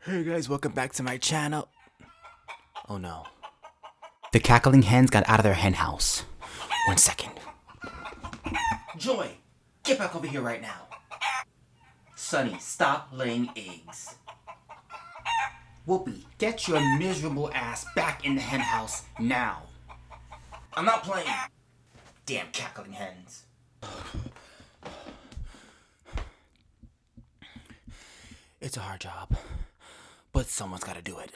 Hey guys, welcome back to my channel. Oh no. The cackling hens got out of their hen house. 1 second. Joy, get back over here right now. Sunny, stop laying eggs. Whoopi, get your miserable ass back in the hen house now. I'm not playing. Damn cackling hens. It's a hard job, but someone's gotta do it.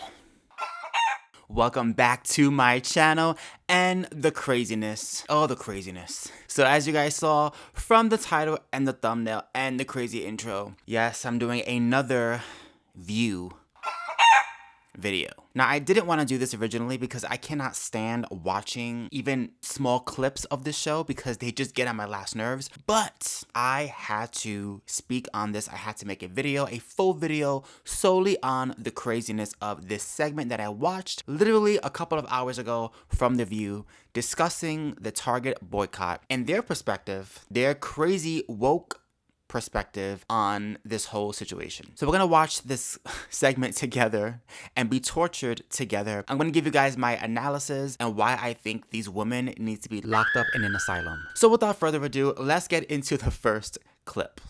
Welcome back to my channel and the craziness. Oh, the craziness. So as you guys saw from the title and the thumbnail and the crazy intro, yes, I'm doing another view video. Now, I didn't want to do this originally because I cannot stand watching even small clips of this show because they just get on my last nerves. But I had to speak on this. I had to make a video, a full video solely on the craziness of this segment that I watched literally a couple of hours ago from The View, discussing the Target boycott and their perspective, their crazy woke perspective on this whole situation. So we're gonna watch this segment together and be tortured together. I'm gonna give you guys my analysis and why I think these women need to be locked up in an asylum. So without further ado, let's get into the first clip.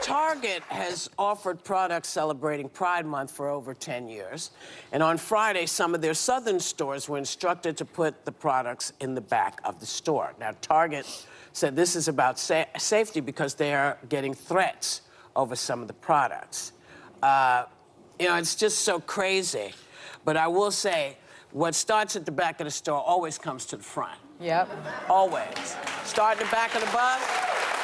Target has offered products celebrating Pride Month for over 10 years. And on Friday, some of their southern stores were instructed to put the products in the back of the store. Now, Target said this is about safety because they are getting threats over some of the products. It's just so crazy. But I will say, what starts at the back of the store always comes to the front. Yep. Always. Start in the back of the bus,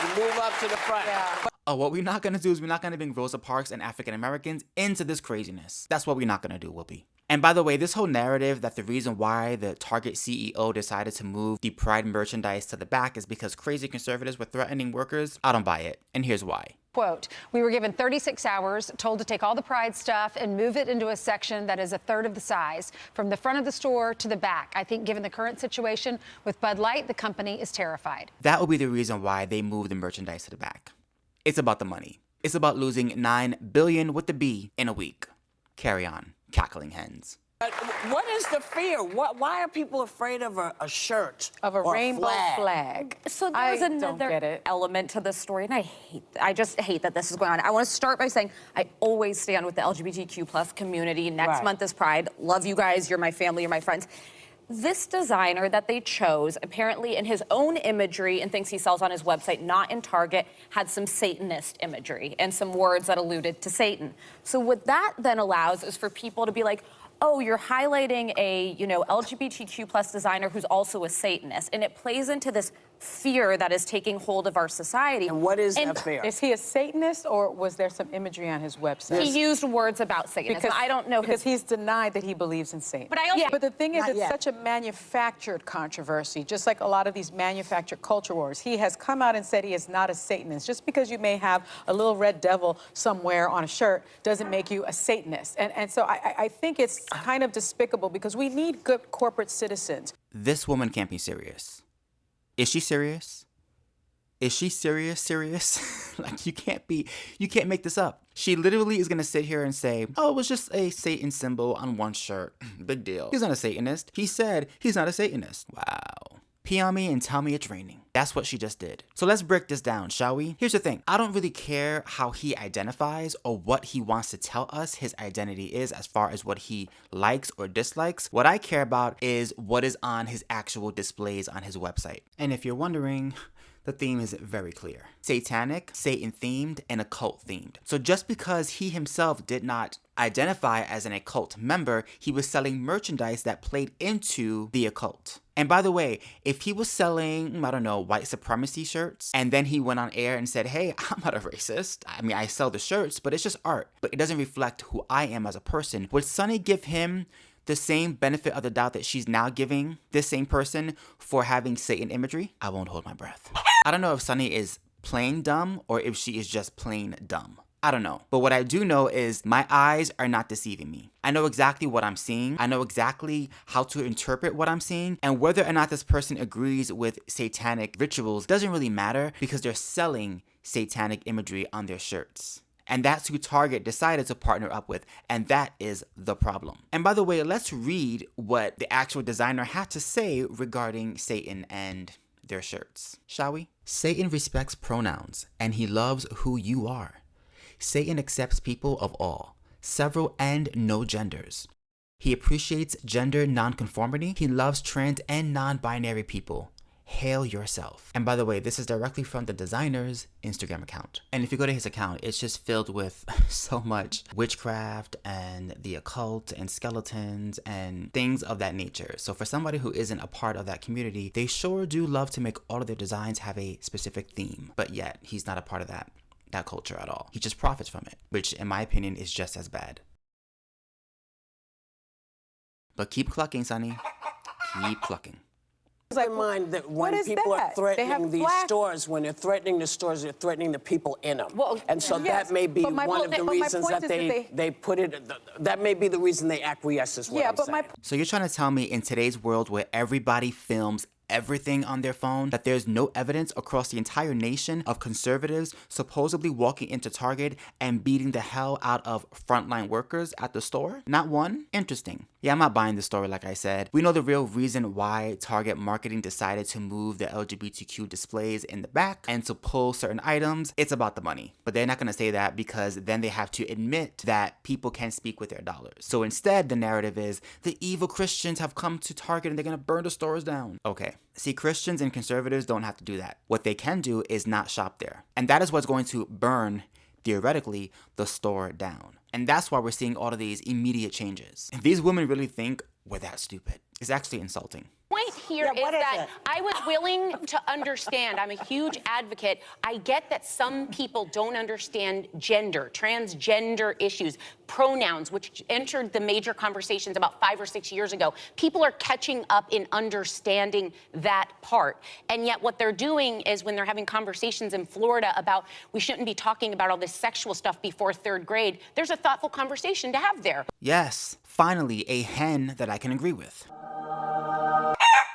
you move up to the front. Yeah. Oh, what we're not gonna do is we're not gonna bring Rosa Parks and African Americans into this craziness. That's what we're not gonna do, Whoopi. And by the way, this whole narrative that the reason why the Target CEO decided to move the Pride merchandise to the back is because crazy conservatives were threatening workers, I don't buy it. And here's why. Quote, we were given 36 hours, told to take all the Pride stuff and move it into a section that is a third of the size, from the front of the store to the back. I think given the current situation with Bud Light, the company is terrified. That will be the reason why they moved the merchandise to the back. It's about the money. It's about losing $9 billion with the B in a week. Carry on, cackling hens. What is the fear? Why are people afraid of a shirt of a or rainbow flag? So there's another element to this story, and I just hate that this is going on. I want to start by saying I always stand with the LGBTQ plus community. Next month is Pride. Love you guys. You're my family. You're my friends. This designer that they chose, apparently in his own imagery and things he sells on his website, not in Target, had some Satanist imagery and some words that alluded to Satan. So what that then allows is for people to be like, oh, you're highlighting a, LGBTQ plus designer who's also a Satanist. And it plays into this fear that is taking hold of our society. And what is that fear? Is he a Satanist, or was there some imagery on his website? He used words about Satanism. I don't know because he's denied that he believes in Satan. But I also, but the thing is, it's such a manufactured controversy, just like a lot of these manufactured culture wars. He has come out and said he is not a Satanist. Just because you may have a little red devil somewhere on a shirt doesn't make you a Satanist. And so I think it's kind of despicable because we need good corporate citizens. This woman can't be serious. Is she serious? Is she serious? Like, you can't make this up. She literally is gonna sit here and say, oh, it was just a Satan symbol on one shirt. Big deal. He's not a Satanist. He said he's not a Satanist. Wow. Pee on me and tell me it's raining. That's what she just did. So let's break this down, shall we? Here's the thing. I don't really care how he identifies or what he wants to tell us his identity is as far as what he likes or dislikes. What I care about is what is on his actual displays on his website. And if you're wondering, the theme is very clear. Satanic, Satan-themed, and occult-themed. So just because he himself did not identify as an occult member, he was selling merchandise that played into the occult. And by the way, if he was selling, I don't know, white supremacy shirts, and then he went on air and said, hey, I'm not a racist. I mean, I sell the shirts, but it's just art. But it doesn't reflect who I am as a person. Would Sunny give him the same benefit of the doubt that she's now giving this same person for having Satan imagery? I won't hold my breath. I don't know if Sunny is playing dumb or if she is just plain dumb. I don't know. But what I do know is my eyes are not deceiving me. I know exactly what I'm seeing. I know exactly how to interpret what I'm seeing. And whether or not this person agrees with satanic rituals doesn't really matter because they're selling satanic imagery on their shirts. And that's who Target decided to partner up with, and that is the problem. And by the way, let's read what the actual designer had to say regarding Satan and their shirts, shall we? Satan respects pronouns, and he loves who you are. Satan accepts people of all, several and no genders. He appreciates gender nonconformity. He loves trans and non-binary people. Hail yourself. And by the way, this is directly from the designer's Instagram account. And if you go to his account, it's just filled with so much witchcraft and the occult and skeletons and things of that nature. So for somebody who isn't a part of that community, they sure do love to make all of their designs have a specific theme. But yet, he's not a part of that culture at all. He just profits from it, which in my opinion is just as bad. But keep clucking, Sonny. Keep clucking. Keep in mind that when people are threatening these stores, when they're threatening the stores, they're threatening the people in them. Well, and so that may be one of the reasons that they put it, that may be the reason they acquiesce is what I'm saying. So you're trying to tell me in today's world where everybody films everything on their phone, that there's no evidence across the entire nation of conservatives supposedly walking into Target and beating the hell out of frontline workers at the store? Not one? Interesting. Yeah, I'm not buying the story like I said. We know the real reason why Target marketing decided to move the LGBTQ displays in the back and to pull certain items. It's about the money. But they're not going to say that because then they have to admit that people can speak with their dollars. So instead, the narrative is the evil Christians have come to Target and they're going to burn the stores down. Okay. See, Christians and conservatives don't have to do that. What they can do is not shop there. And that is what's going to burn, theoretically, the store down. And that's why we're seeing all of these immediate changes. If these women really think we're that stupid, it's actually insulting. Point here is that I was willing to understand. I'm a huge advocate. I get that some people don't understand gender, transgender issues, pronouns, which entered the major conversations about 5 or 6 years ago. People are catching up in understanding that part. And yet what they're doing is when they're having conversations in Florida about we shouldn't be talking about all this sexual stuff before 3rd grade, there's a thoughtful conversation to have there. Yes, finally, a hen that I can agree with.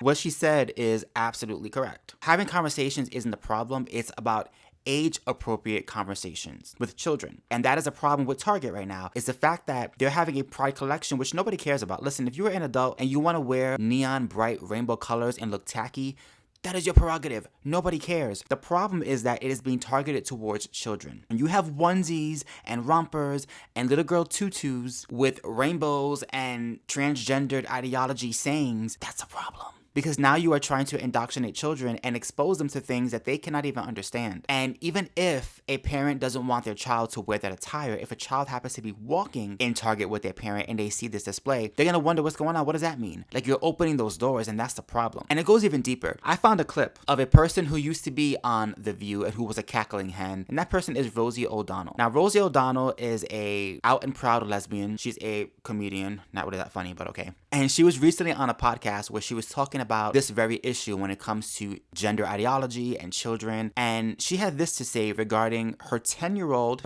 What she said is absolutely correct. Having conversations isn't the problem. It's about age-appropriate conversations with children. And that is a problem with Target right now, is the fact that they're having a pride collection, which nobody cares about. Listen, if you're an adult and you want to wear neon bright rainbow colors and look tacky, that is your prerogative. Nobody cares. The problem is that it is being targeted towards children. And you have onesies and rompers and little girl tutus with rainbows and transgendered ideology sayings. That's a problem. Because now you are trying to indoctrinate children and expose them to things that they cannot even understand. And even if a parent doesn't want their child to wear that attire, if a child happens to be walking in Target with their parent and they see this display, they're gonna wonder what's going on. What does that mean? Like, you're opening those doors, and that's the problem. And it goes even deeper. I found a clip of a person who used to be on The View and who was a cackling hen, and that person is Rosie O'Donnell. Now, Rosie O'Donnell is a out and proud lesbian. She's a comedian. Not really that funny, but okay. And she was recently on a podcast where she was talking about this very issue when it comes to gender ideology and children. And she had this to say regarding her 10-year-old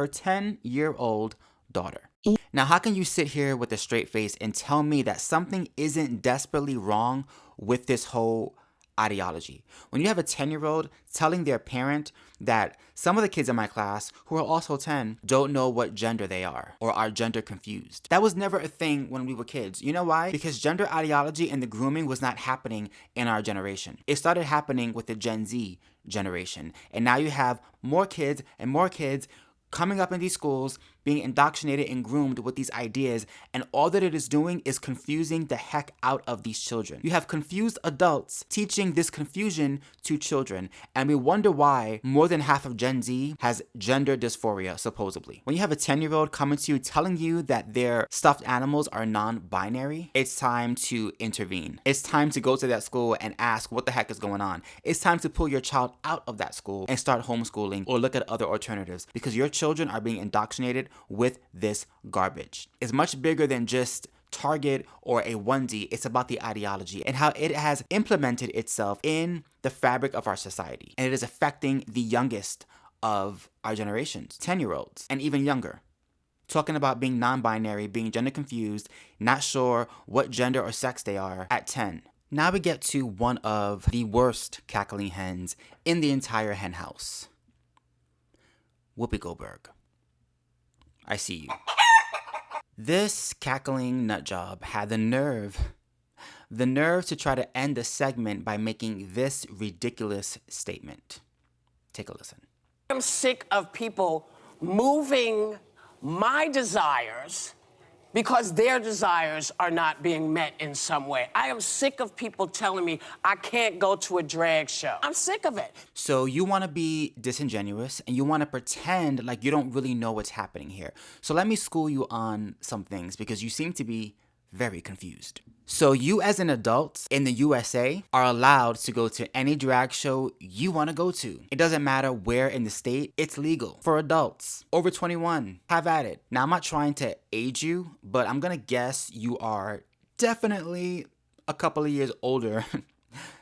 daughter. Now, how can you sit here with a straight face and tell me that something isn't desperately wrong with this whole ideology? When you have a 10-year-old telling their parent that some of the kids in my class who are also 10 don't know what gender they are or are gender confused. That was never a thing when we were kids. You know why? Because gender ideology and the grooming was not happening in our generation. It started happening with the Gen Z generation. And now you have more kids and more kids coming up in these schools, being indoctrinated and groomed with these ideas, and all that it is doing is confusing the heck out of these children. You have confused adults teaching this confusion to children, and we wonder why more than half of Gen Z has gender dysphoria, supposedly. When you have a 10-year-old coming to you telling you that their stuffed animals are non-binary, it's time to intervene. It's time to go to that school and ask what the heck is going on. It's time to pull your child out of that school and start homeschooling or look at other alternatives, because your children are being indoctrinated with this garbage. It's much bigger than just Target or a onesie. It's about the ideology and how it has implemented itself in the fabric of our society. And it is affecting the youngest of our generations, 10-year-olds and even younger. Talking about being non-binary, being gender confused, not sure what gender or sex they are at 10. Now we get to one of the worst cackling hens in the entire hen house. Whoopi Goldberg. I see you. This cackling nutjob had the nerve to try to end the segment by making this ridiculous statement. Take a listen. I'm sick of people moving my desires because their desires are not being met in some way. I am sick of people telling me I can't go to a drag show. I'm sick of it. So you want to be disingenuous and you want to pretend like you don't really know what's happening here. So let me school you on some things because you seem to be very confused. So you as an adult in the USA are allowed to go to any drag show you want to go to. It doesn't matter where in the state, it's legal for adults over 21. Have at it. Now I'm not trying to age you, but I'm gonna guess you are definitely a couple of years older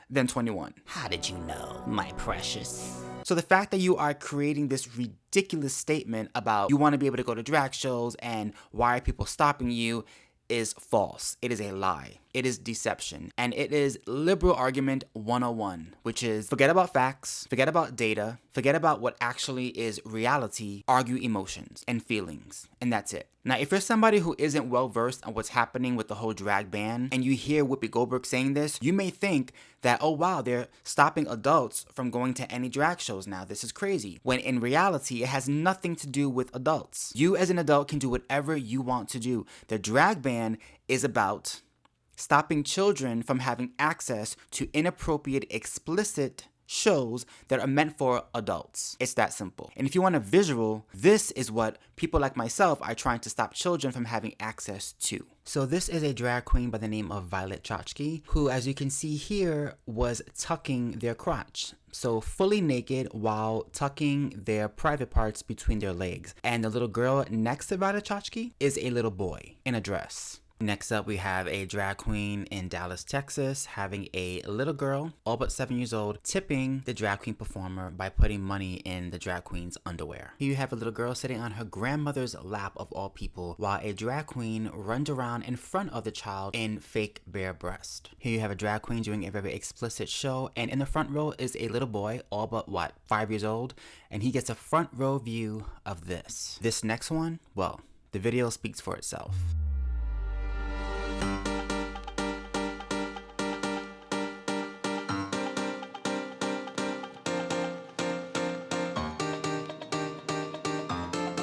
than 21. How did you know, my precious? So the fact that you are creating this ridiculous statement about you want to be able to go to drag shows and why are people stopping you is false. It is a lie. It is deception. And it is liberal argument 101, which is forget about facts, forget about data, forget about what actually is reality, argue emotions and feelings. And that's it. Now, if you're somebody who isn't well versed on what's happening with the whole drag ban and you hear Whoopi Goldberg saying this, you may think that, oh wow, they're stopping adults from going to any drag shows now. This is crazy. When in reality, it has nothing to do with adults. You as an adult can do whatever you want to do. The drag ban is about stopping children from having access to inappropriate, explicit shows that are meant for adults. It's that simple. And if you want a visual, this is what people like myself are trying to stop children from having access to. So this is a drag queen by the name of Violet Chachki, who, as you can see here, was tucking their crotch. So fully naked while tucking their private parts between their legs. And the little girl next to Violet Chachki is a little boy in a dress. Next up, we have a drag queen in Dallas, Texas, having a little girl, all but 7 years old, tipping the drag queen performer by putting money in the drag queen's underwear. Here you have a little girl sitting on her grandmother's lap of all people, while a drag queen runs around in front of the child in fake bare breast. Here you have a drag queen doing a very explicit show, and in the front row is a little boy, all but 5 years old, and he gets a front row view of this. This next one, well, the video speaks for itself.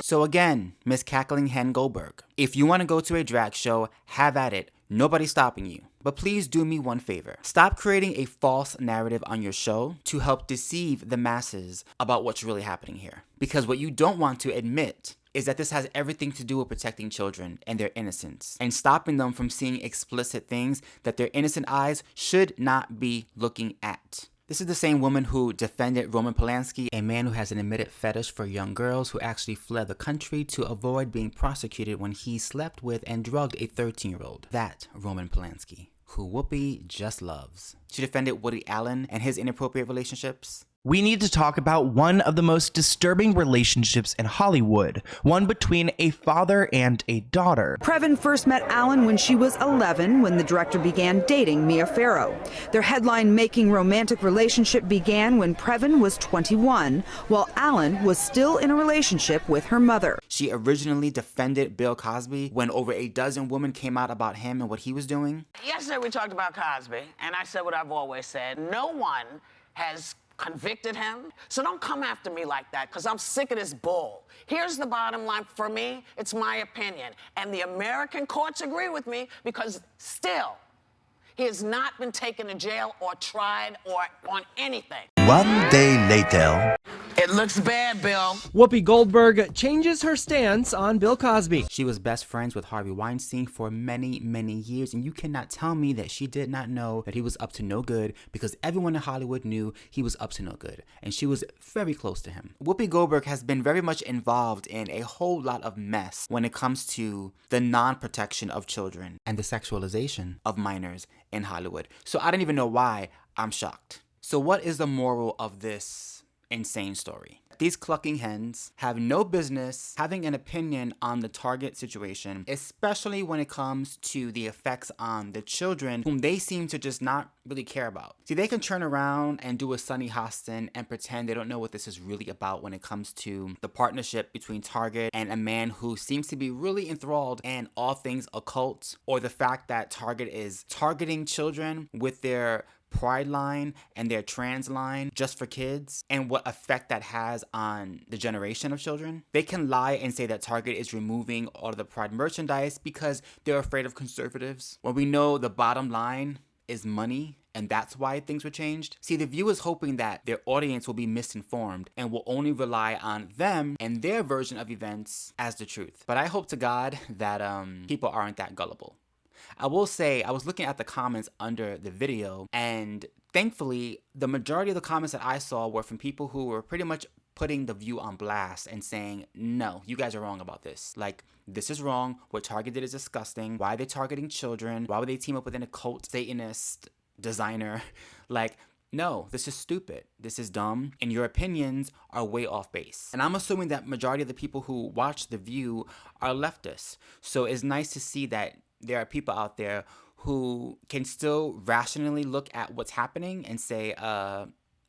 So again, Miss Cackling Hen Goldberg, if you want to go to a drag show, have at it. Nobody's stopping you. But please do me one favor. Stop creating a false narrative on your show to help deceive the masses about what's really happening here. Because what you don't want to admit is that this has everything to do with protecting children and their innocence and stopping them from seeing explicit things that their innocent eyes should not be looking at. This is the same woman who defended Roman Polanski, a man who has an admitted fetish for young girls who actually fled the country to avoid being prosecuted when he slept with and drugged a 13-year-old. That Roman Polanski, who Whoopi just loves. She defended Woody Allen and his inappropriate relationships. We need to talk about one of the most disturbing relationships in Hollywood, one between a father and a daughter. Previn first met Allen when she was 11, when the director began dating Mia Farrow. Their headline-making romantic relationship began when Previn was 21, while Allen was still in a relationship with her mother. She originally defended Bill Cosby when over a dozen women came out about him and what he was doing. Yesterday we talked about Cosby, and I said what I've always said. No one has convicted him. So don't come after me like that, because I'm sick of this bull. Here's the bottom line for me, it's my opinion. And the American courts agree with me because still, he has not been taken to jail or tried or on anything. One day later. It looks bad, Bill. Whoopi Goldberg changes her stance on Bill Cosby. She was best friends with Harvey Weinstein for many, many years, and you cannot tell me that she did not know that he was up to no good, because everyone in Hollywood knew he was up to no good, and she was very close to him. Whoopi Goldberg has been very much involved in a whole lot of mess when it comes to the non-protection of children and the sexualization of minors in Hollywood. So I don't even know why I'm shocked. So what is the moral of this insane story? that these clucking hens have no business having an opinion on the Target situation, especially when it comes to the effects on the children whom they seem to just not really care about. See, they can turn around and do a Sunny Hostin and pretend they don't know what this is really about when it comes to the partnership between Target and a man who seems to be really enthralled in all things occult, or the fact that Target is targeting children with their Pride line and their trans line just for kids, and what effect that has on the generation of children. They can lie and say that Target is removing all of the Pride merchandise because they're afraid of conservatives, when we know the bottom line is money, and that's why things were changed. See, the View is hoping that their audience will be misinformed and will only rely on them and their version of events as the truth. But I hope to God that people aren't that gullible. I will say, I was looking at the comments under the video, and thankfully, the majority of the comments that I saw were from people who were pretty much putting the View on blast and saying, no, you guys are wrong about this. Like, this is wrong. What Target did is disgusting. Why are they targeting children? Why would they team up with an occult Satanist designer? Like, no, this is stupid. This is dumb. And your opinions are way off base. And I'm assuming that majority of the people who watch The View are leftists. So it's nice to see that there are people out there who can still rationally look at what's happening and say,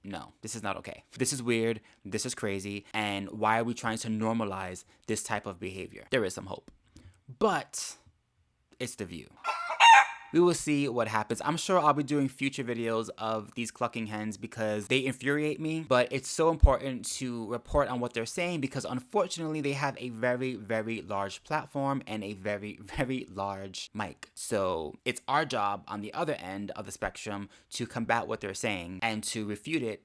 no, this is not okay. This is weird. This is crazy. And why are we trying to normalize this type of behavior? There is some hope. But it's The View. We will see what happens. I'm sure I'll be doing future videos of these clucking hens because they infuriate me, but it's so important to report on what they're saying because unfortunately they have a very, very large platform and a very, very large mic. So it's our job on the other end of the spectrum to combat what they're saying and to refute it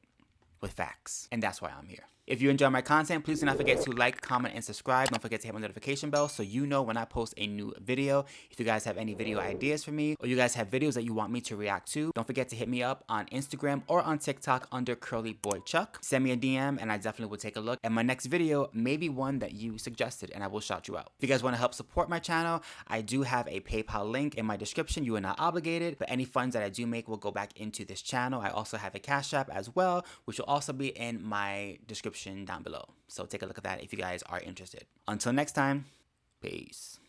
with facts. And that's why I'm here. If you enjoy my content, please do not forget to like, comment, and subscribe. Don't forget to hit my notification bell so you know when I post a new video. If you guys have any video ideas for me, or you guys have videos that you want me to react to, don't forget to hit me up on Instagram or on TikTok under CurlyBoyChuck. Send me a DM and I definitely will take a look. And my next video may be one that you suggested and I will shout you out. If you guys want to help support my channel, I do have a PayPal link in my description. You are not obligated, but any funds that I do make will go back into this channel. I also have a Cash App as well, which will also be in my description down below. So take a look at that if you guys are interested. Until next time, peace.